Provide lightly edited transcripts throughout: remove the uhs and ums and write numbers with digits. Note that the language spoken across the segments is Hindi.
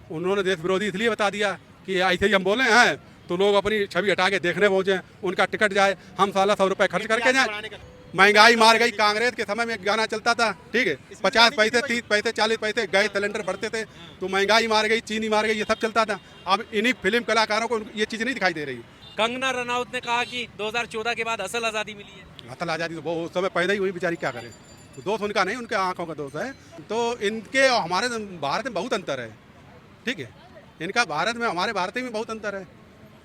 उन्होंने देश विरोधी इसलिए बता दिया कि ऐसे ही हम बोले हैं तो लोग अपनी छवि हटा के देखने पहुंचे, उनका टिकट जाए, हम साला 100 रुपए खर्च करके जाए। महंगाई मार गई। कांग्रेस के समय में एक गाना चलता था, ठीक है, 50 पैसे 30 पैसे 40 पैसे गैस सिलेंडर बढ़ते थे, तो महंगाई मार गई, चीनी मार गई, ये सब चलता था। अब इन्हीं फिल्म कलाकारों को ये चीज़ नहीं दिखाई दे रही। कंगना रनौत ने कहा कि 2014 के बाद असल आज़ादी मिली है। असल आज़ादी तो वो उस समय पैदा ही हुई, बेचारी क्या करे। तो दोष उनका नहीं, उनके आंखों का दोष है। तो इनके और हमारे भारत में बहुत अंतर है, ठीक है। इनका भारत में हमारे भारत में बहुत अंतर है।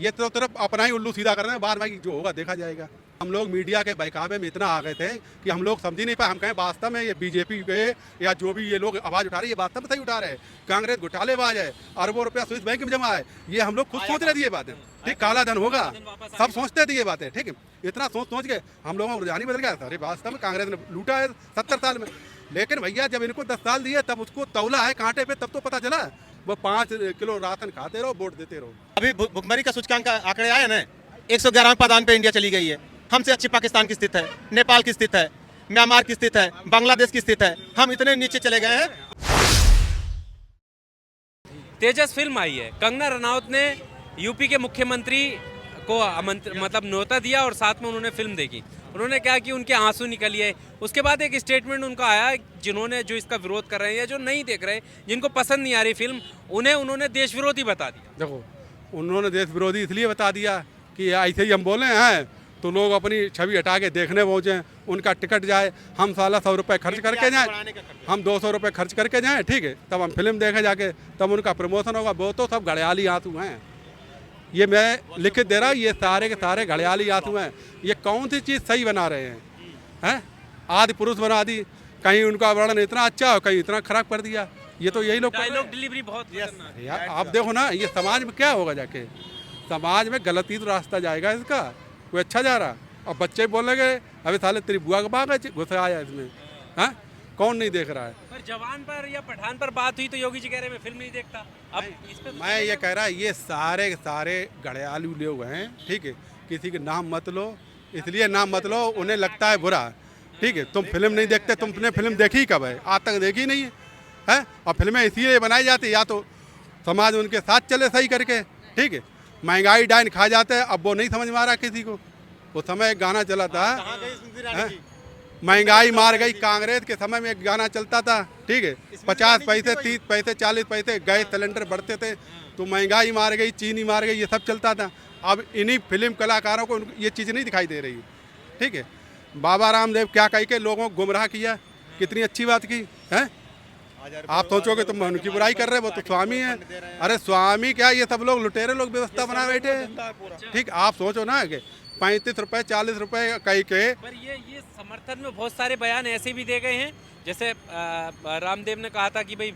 ये तो तरफ अपना ही उल्लू सीधा कर रहे हैं, बाद में जो होगा देखा जाएगा। हम लोग मीडिया के बहकावे में इतना आ गए थे कि हम लोग समझ ही नहीं पाए। हम कहें वास्तव में ये बीजेपी के या जो भी ये लोग आवाज़ उठा रहे हैं, ये वास्तव में सही उठा रहे हैं। कांग्रेस घोटालेबाज है, अरबों रुपया स्विस बैंक में जमा है, ये हम लोग खुद सोच रहे थे ये बातें, ठीक, काला धन होगा, सब सोचते थे ये बातें, ठीक है। इतना सोच के हम लोगों का रुझान ही बदल गया था। अरे वास्तव में कांग्रेस ने लूटा है 70 साल में, लेकिन भैया जब इनको 10 साल दिए तब उसको तौला है कांटे पे, तब तो पता चला। वो 5 किलो राशन खाते रहो, वोट देते रहो। अभी भुखमरी का सूचकांक आंकड़े आए ना, 111वें पायदान पे इंडिया चली गई है। हमसे अच्छी पाकिस्तान की स्थिति है, नेपाल की स्थिति है, म्यांमार की स्थिति है, बांग्लादेश की स्थिति है। हम इतने नीचे चले गए हैं। तेजस फिल्म आई है, कंगना रनौत ने यूपी के मुख्यमंत्री को मतलब न्योता दिया और साथ में उन्होंने फिल्म देखी। उन्होंने कहा कि उनके आंसू निकल आए। उसके बाद एक स्टेटमेंट उनका आया, जिन्होंने जो इसका विरोध कर रहे हैं या जो नहीं देख रहे, जिनको पसंद नहीं आ रही फिल्म, उन्होंने देश विरोधी बता दिया। देखो, उन्होंने देश विरोधी इसलिए बता दिया कि ऐसे ही हम बोले हैं तो लोग अपनी छवि हटा के देखने पहुंचे, उनका टिकट जाए, हम साला 100 रुपये खर्च करके जाएँ, हम 200 रुपये खर्च करके जाएँ, ठीक है, तब हम फिल्म देखे जाके, तब उनका प्रमोशन होगा। वो तो सब घड़ियाली आंसू हैं, ये मैं लिख दे रहा हूँ, ये सारे के सारे घड़ियाली आंसू हैं। ये कौन सी चीज़ सही बना रहे हैं? आदि पुरुष बना दी, कहीं उनका वर्णन इतना अच्छा हो, कहीं इतना खराब कर दिया। ये तो यही लोग डायलॉग डिलीवरी बहुत यार, आप देखो ना, ये समाज में क्या होगा जाके, समाज में गलती तो रास्ता जाएगा इसका, कोई अच्छा जा रहा। और बच्चे बोलेंगे अभी साले तेरी बुआ का बाग घुस आया इसमें, हाँ, कौन नहीं देख रहा है। पर जवान पर या पठान पर बात हुई तो योगी जी कह रहे मैं फिल्म नहीं देखता। अब इस पे मैं ये कह रहा, ये सारे के सारे घड़ियालू लोग हैं, ठीक है। किसी के नाम मत लो, इसलिए नाम मत लो, उन्हें लगता है बुरा, ठीक है। तुम फिल्म नहीं देखते, तुमने फिल्म देखी कब है? आज तक देखी नहीं है। और फिल्में इसीलिए बनाई जाती, या तो समाज उनके साथ चले सही करके, ठीक है। महंगाई डाइन खा जाते हैं, अब वो नहीं समझ में आ रहा किसी को। वो समय एक गाना चला था, महंगाई मार गई। कांग्रेस के समय में एक गाना चलता था, ठीक है, 50 पैसे 30 पैसे 40 पैसे गैस सिलेंडर बढ़ते थे, तो महंगाई मार गई, चीनी मार गई, ये सब चलता था। अब इन्हीं फिल्म कलाकारों को ये चीज़ नहीं दिखाई दे रही, ठीक है। बाबा रामदेव क्या कह के लोगों को गुमराह किया, कितनी अच्छी बात की है। आप सोचोगे तुम उनकी बुराई कर रहे हो, वो तो स्वामी है। अरे स्वामी क्या, ये सब लोग लुटेरे लोग व्यवस्था बना बैठे, ठीक। आप सोचो ना कि 35 रुपए 40 रुपए कई के। पर ये समर्थन में बहुत सारे बयान ऐसे भी दे गए हैं, जैसे रामदेव ने कहा था कि भाई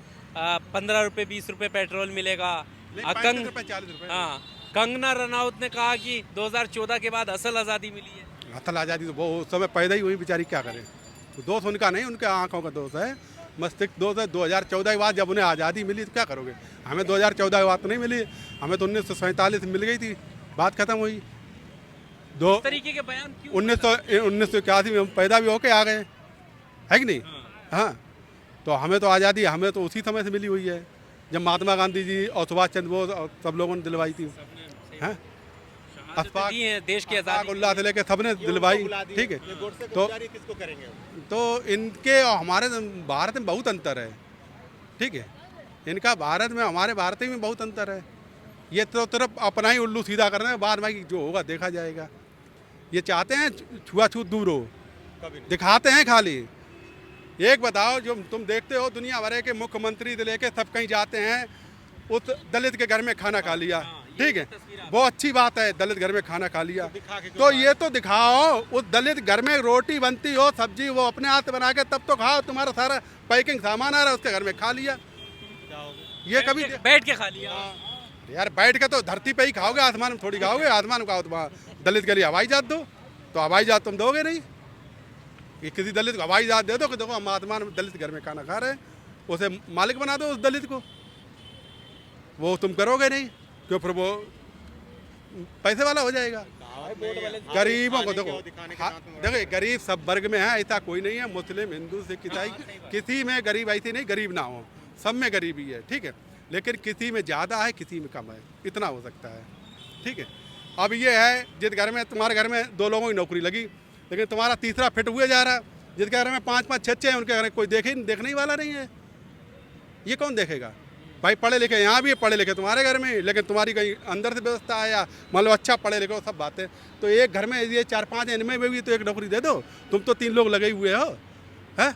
15 रुपए 20 रुपए पेट्रोल मिलेगा। हाँ, कंगना रनौत ने कहा कि 2014 के बाद असल आज़ादी मिली है। असल आज़ादी तो वो उस समय पैदा ही हुई, बेचारी क्या करे। तो दोष उनका नहीं, उनके आंखों का दोष है, मस्तिष्क दोष है। 2014 के बाद जब उन्हें आज़ादी मिली तो क्या करोगे? हमें 2014 के बाद तो नहीं मिली, हमें तो 1947 मिल गई थी, बात खत्म हुई। इस तरीके के बयान क्यों? 1981 में हम पैदा भी होके आ गए, है कि नहीं? हाँ, तो हमें तो आज़ादी हमें तो उसी समय से मिली हुई है, जब महात्मा गांधी जी और सुभाष चंद्र बोस और सब लोगों ने दिलवाई थी। हैं, देश की आज़ादी उल्लाह से लेके सबने दिलवाई, ठीक है। तो इनके और हमारे भारत में बहुत अंतर है, ठीक है। इनका भारत में हमारे भारत में बहुत अंतर है। ये तो तरफ अपना ही उल्लू सीधा कर रहे हैं, बाद में जो होगा देखा जाएगा। ये चाहते हैं छुआछूत दूर हो, दिखाते हैं खाली। एक बताओ, जो तुम देखते हो दुनिया भर के मुख्यमंत्री से लेके सब कहीं जाते हैं, उस दलित के घर में खाना खा लिया, ठीक है, वो अच्छी बात है, दलित घर में खाना खा लिया। तो ये तो दिखाओ, उस दलित घर में रोटी बनती हो, सब्जी वो अपने हाथ बना के तब तो खाओ। तुम्हारा सारा पैकिंग सामान आ रहा है, उसके घर में खा लिया। ये कभी बैठ के खा लिया यार, बैठ के तो धरती पे ही खाओगे, आसमान में थोड़ी खाओगे। आसमान में खाओ तो दलित के लिए हवाई जहाज दो, तो हवाई जहाज तुम दोगे नहीं। कि किसी दलित को हवाई जहाज दे दो कि देखो हम आसमान में दलित घर में खाना खा रहे हैं, उसे मालिक बना दो उस दलित को। वो तुम करोगे नहीं, क्यों? फिर वो पैसे वाला हो जाएगा। गरीबों को देखो, देखो गरीब सब वर्ग में है, ऐसा कोई नहीं है। मुस्लिम, हिंदू, सिख, ईसाई, किसी में गरीब ऐसी नहीं गरीब ना हो, सब में गरीबी है, ठीक है। लेकिन किसी में ज़्यादा है, किसी में कम है, इतना हो सकता है। ठीक है, अब ये है जिस घर में तुम्हारे घर में 2 लोगों की नौकरी लगी, लेकिन तुम्हारा तीसरा फिट हुए जा रहा, जिसके घर में 5-5 6-6 हैं, उनके घर में कोई देखने ही वाला नहीं है। ये कौन देखेगा भाई? पढ़े लिखे यहाँ भी है, पढ़े लिखे तुम्हारे घर में, लेकिन तुम्हारी कहीं अंदर से व्यवस्था है या मतलब अच्छा पढ़े लिखे हो, सब बातें। तो एक घर में ये 4-5 इनमें भी तो एक नौकरी दे दो, तुम तो 3 लोग लगे हुए हो, है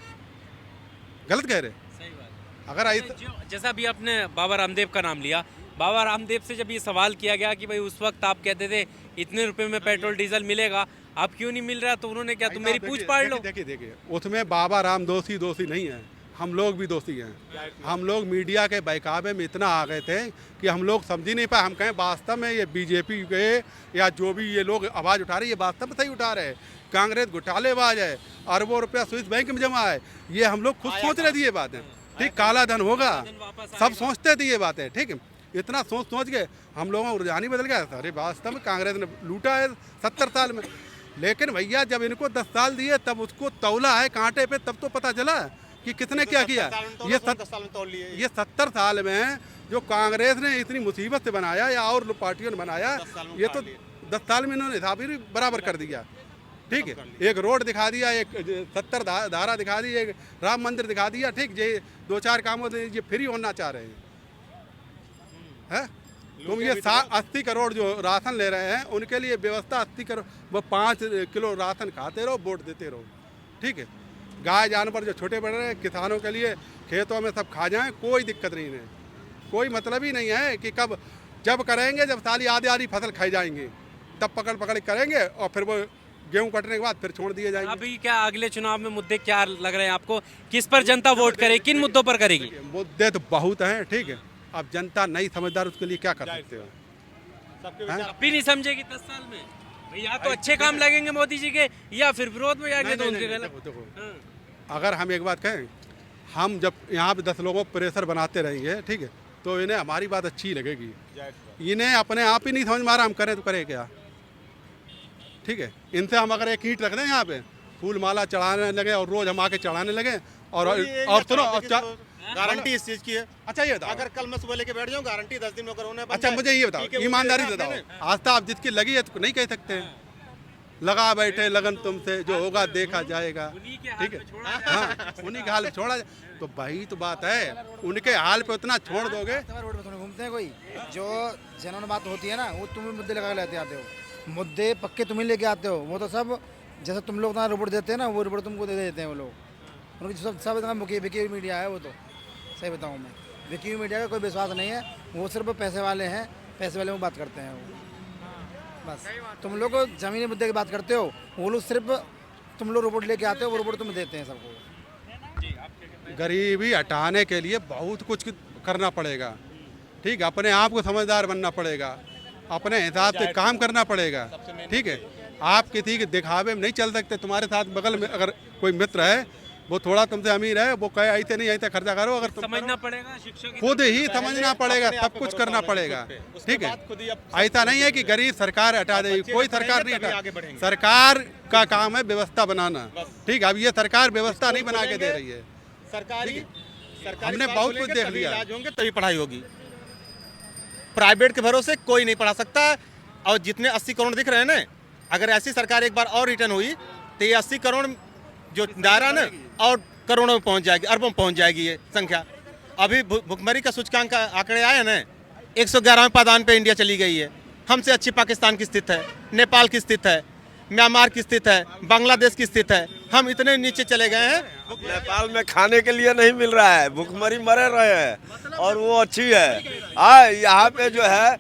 गलत कह रहे। सही बात। अगर जैसा अभी आपने बाबा रामदेव का नाम लिया, बाबा रामदेव से जब ये सवाल किया गया कि भाई उस वक्त आप कहते थे इतने रुपए में पेट्रोल डीजल मिलेगा, अब क्यों नहीं मिल रहा, तो उन्होंने क्या, तुम मेरी पूछ पाड़ लो। देखिए उसमें बाबा राम दोषी नहीं है, हम लोग भी दोषी हैं। हम लोग मीडिया के बहकावे में इतना आ गए थे कि हम लोग समझ ही नहीं पाए। हम कहें वास्तव में ये बीजेपी के या जो भी ये लोग आवाज़ उठा रहे हैं, ये वास्तव में सही उठा रहे हैं। कांग्रेस घोटालेबाज है, अरबों रुपया स्विस बैंक में जमा है, ये हम लोग खुद सोच रहे थे ये बातें। ठीक, काला धन होगा, सब सोचते थे ये बातें। ठीक है, इतना सोच के हम लोगों का रुझान ही बदल गया। अरे वास्तव में कांग्रेस ने लूटा है 70 साल में, लेकिन भैया जब इनको 10 साल दिए तब उसको तौला है कांटे पे, तब तो पता चला कि कितने क्या किया। ये 70 साल में जो कांग्रेस ने इतनी मुसीबत से बनाया या और पार्टियों ने बनाया, ये तो 10 साल में इन्होंने हिसाब ही बराबर कर दिया। ठीक है, एक रोड दिखा दिया, एक 70 धारा दिखा दी, एक राम मंदिर दिखा दिया। ठीक, ये 2-4 कामों से ये फ्री होना चाह रहे हैं। तुम ये 80 करोड़ जो राशन ले रहे हैं, उनके लिए व्यवस्था 80 करोड़, वो 5 किलो राशन खाते रहो, वोट देते रहो। ठीक है, गाय जानवर जो छोटे बड़े हैं, किसानों के लिए खेतों में सब खा जाएं, कोई दिक्कत नहीं है। कोई मतलब ही नहीं है कि कब जब करेंगे, जब साली आधी फसल खाई जाएंगी, तब पकड़ करेंगे और फिर वो गेहूं कटने के बाद फिर छोड़ दिए जाएंगे। अभी क्या अगले चुनाव में मुद्दे क्या लग रहे हैं आपको, किस पर जनता वोट करे, किन मुद्दों पर करेगी? मुद्दे तो बहुत हैं। ठीक है, अब जनता नहीं समझदार, उसके लिए क्या कर सकते हो? अब भी नहीं समझेगी 10 साल में भाई, या तो अच्छे काम लगेंगे मोदी जी के, या फिर विरोध में जाएंगे तो उनके गलत। अगर हम एक बात कहें, हम जब यहाँ पे 10 लोगों को प्रेशर बनाते रहेंगे, ठीक है, तो इन्हें हमारी बात अच्छी लगेगी। इन्हें अपने आप ही नहीं समझ में आ रहा, हम करें तो करें क्या? ठीक है, इनसे हम अगर एक ईंट रख दें यहाँ पे, फूल माला चढ़ाने लगे और रोज हम आके चढ़ाने लगे और सुनो, गारंटी इस चीज की है। अच्छा ये बताओ, अगर कल मैं सुबह लेके बैठ जाऊँ, गारंटी 10 दिन में अगर उन्हें अच्छा मुझे ये बताओ, ईमानदारी से बताओ, आस्था आप जिसकी लगी है तो नहीं कह सकते, लगा बैठे लगन तुमसे, जो होगा देखा जाएगा। ठीक है, हाँ, उन्हीं के हाल पे छोड़ा जाए। तो वही तो बात है, उनके हाल पे उतना छोड़ दोगे। रोड पे घूमते हैं, कोई जो जनरल बात होती है ना, वो तुम मुद्दे लगा लेते आते हो, मुद्दे पक्के तुम ही लेके आते हो। वो तो सब जैसे तुम लोग रिपोर्ट देते हैं ना, वो रिपोर्ट तुमको दे देते हैं वो लोग। उनकी सब इतना विकी मीडिया है, वो तो सही बताऊँ मैं, विकी मीडिया का कोई विश्वास नहीं है। वो सिर्फ पैसे वाले हैं, पैसे वाले में बात करते हैं वो, बस। तुम लोग जमीनी मुद्दे की बात करते हो, वो लोग सिर्फ तुम लोग रिपोर्ट लेके आते हो, वो रिपोर्ट तुम देते हैं सबको। गरीबी हटाने के लिए बहुत कुछ करना पड़ेगा। ठीक है, अपने आप को समझदार बनना पड़ेगा, अपने हिसाब से काम करना पड़ेगा। ठीक है, आप किसी के दिखावे में नहीं चल सकते। तुम्हारे साथ बगल में अगर कोई मित्र है, वो थोड़ा तुमसे अमीर है, वो कहे ऐसे नहीं ऐसे खर्चा करो, अगर तुम समझना पड़ेगा, शिक्षक खुद ही समझना पड़ेगा, सब कुछ करना पड़ेगा। ठीक है, ऐसा नहीं है कि गरीब सरकार हटा देगी, कोई सरकार नहीं हटा। सरकार का काम है व्यवस्था बनाना। ठीक है, अब ये सरकार व्यवस्था नहीं बना के दे रही है। सरकारी हमने बहुत कुछ देख लिया। इलाज होंगे तभी पढ़ाई होगी, प्राइवेट के भरोसे कोई नहीं पढ़ा सकता। और जितने 80 करोड़ दिख रहे हैं ना, अगर ऐसी सरकार एक बार और रिटर्न हुई तो ये 80 करोड़ जो दायरा ना और करोड़ों में पहुंच जाएगी, अरबों में पहुंच जाएगी ये संख्या। अभी भुखमरी का सूचकांक आंकड़े आए ना, 111वें पायदान पे इंडिया चली गई है। हमसे अच्छी पाकिस्तान की स्थिति है, नेपाल की स्थिति है, म्यांमार की स्थिति है, बांग्लादेश की स्थिति है। हम इतने नीचे चले गए हैं। नेपाल में खाने के लिए नहीं मिल रहा है, भुखमरी मरे रहे हैं, और वो अच्छी है। यहाँ पे जो है